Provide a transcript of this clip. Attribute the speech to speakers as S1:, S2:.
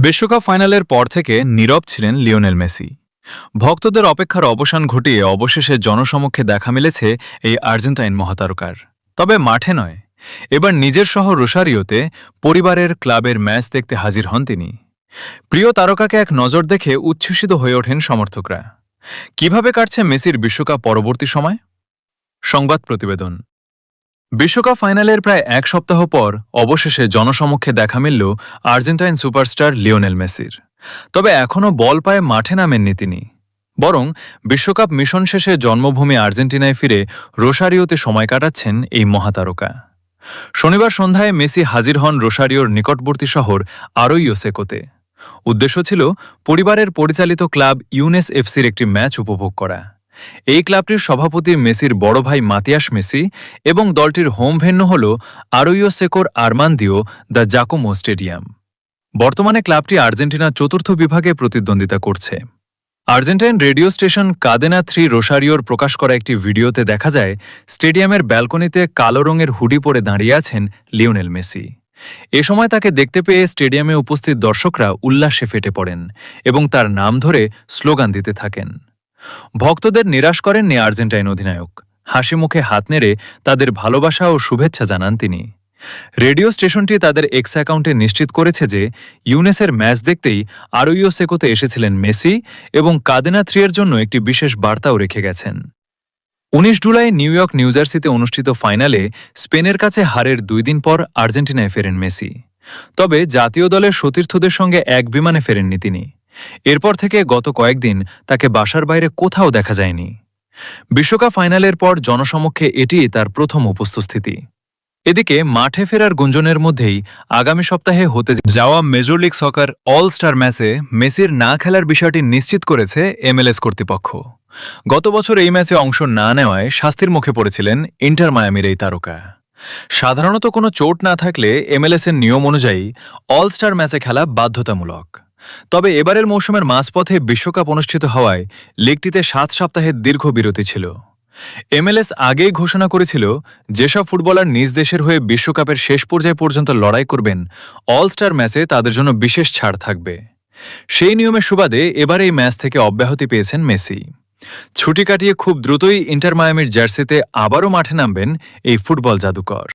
S1: বিশ্বকাপ ফাইনালের পর থেকে নীরব ছিলেন লিওনেল মেসি। ভক্তদের অপেক্ষার অবসান ঘটিয়ে অবশেষে জনসমক্ষে দেখা মিলেছে এই আর্জেন্টাইন মহাতারকার। তবে মাঠে নয়, এবার নিজের শহর রোসারিওতে পরিবারের ক্লাবের ম্যাচ দেখতে হাজির হন তিনি। প্রিয় তারকাকে এক নজর দেখে উচ্ছ্বসিত হয়ে ওঠেন সমর্থকরা। কিভাবে কাটছে মেসির বিশ্বকাপ পরবর্তী সময়? সংবাদ প্রতিবেদন। বিশ্বকাপ ফাইনালের প্রায় এক সপ্তাহ পর অবশেষে জনসমক্ষে দেখা মিলল আর্জেন্টাইন সুপারস্টার লিওনেল মেসির। তবে এখনও বল পায়ে মাঠে নামেননি তিনি, বরং বিশ্বকাপ মিশন শেষে জন্মভূমি আর্জেন্টিনায় ফিরে রোসারিওতে সময় কাটাচ্ছেন এই মহাতারকা। শনিবার সন্ধ্যায় মেসি হাজির হন রোসারিওর নিকটবর্তী শহর আরোইও সেকোতে। উদ্দেশ্য ছিল পরিবারের পরিচালিত ক্লাব ইউনেস এফসির একটি ম্যাচ উপভোগ করা। এই ক্লাবটির সভাপতি মেসির বড় ভাই মাতিয়াস মেসি এবং দলটির হোম ভেন্যু হল আরোইও সেকোর আরমান্দিও দ্য জাকোমো স্টেডিয়াম। বর্তমানে ক্লাবটি আর্জেন্টিনার চতুর্থ বিভাগে প্রতিদ্বন্দ্বিতা করছে। আর্জেন্টাইন রেডিও স্টেশন কাদেনা 3 রোসারিওর প্রকাশ করা একটি ভিডিওতে দেখা যায় স্টেডিয়ামের ব্যালকনিতে কালো রঙের হুডি পরে দাঁড়িয়ে আছেন লিওনেল মেসি। এ সময় তাকে দেখতে পেয়ে স্টেডিয়ামে উপস্থিত দর্শকরা উল্লাসে ফেটে পড়েন এবং তার নাম ধরে স্লোগান দিতে থাকেন। ভক্তদের নিরাশ করেননি আর্জেন্টাইন অধিনায়ক। হাসি মুখে হাত নেড়ে তাদের ভালোবাসা ও শুভেচ্ছা জানান তিনি। রেডিও স্টেশনটি তাদের এক্স অ্যাকাউন্টে নিশ্চিত করেছে যে ইউনেসের ম্যাচ দেখতেই আরোইও সেকোতে এসেছিলেন মেসি এবং কাদেনা 3 এর জন্য একটি বিশেষ বার্তাও রেখে গেছেন। 19 জুলাই নিউ ইয়র্ক নিউ জার্সিতে অনুষ্ঠিত ফাইনালে স্পেনের কাছে হারের 2 দিন পর আর্জেন্টিনায় ফেরেন মেসি। তবে জাতীয় দলের সতীর্থদের সঙ্গে এক বিমানে ফেরেননি তিনি। এরপর থেকে গত কয়েকদিন তাকে বাসার বাইরে কোথাও দেখা যায়নি। বিশ্বকাপ ফাইনালের পর জনসমক্ষে এটিই তার প্রথম উপস্থিতি। এদিকে মাঠে ফেরার গুঞ্জনের মধ্যেই আগামী সপ্তাহে হতে যাওয়া মেজর লিগ সকার অল স্টার ম্যাচে মেসির না খেলার বিষয়টি নিশ্চিত করেছে MLS কর্তৃপক্ষ। গত বছর এই ম্যাচে অংশ না নেওয়ায় শাস্তির মুখে পড়েছিলেন ইন্টার মায়ামির এই তারকা। সাধারণত কোনো চোট না থাকলে MLS এর নিয়ম অনুযায়ী অল স্টার ম্যাচে খেলা বাধ্যতামূলক। তবে এবারের মৌসুমের মাঝপথে বিশ্বকাপ অনুষ্ঠিত হওয়ায় লিগটিতে 7 সপ্তাহের দীর্ঘ বিরতি ছিল। MLS আগেই ঘোষণা করেছিল যেসব ফুটবলার নিজ দেশের হয়ে বিশ্বকাপের শেষ পর্যায় পর্যন্ত লড়াই করবেন অল স্টার ম্যাচে তাদের জন্য বিশেষ ছাড় থাকবে। সেই নিয়মের সুবাদে এবার এই ম্যাচ থেকে অব্যাহতি পেয়েছেন মেসি। ছুটি কাটিয়ে খুব দ্রুতই ইন্টার মায়ামির জার্সিতে আবারও মাঠে নামবেন এই ফুটবল জাদুকর।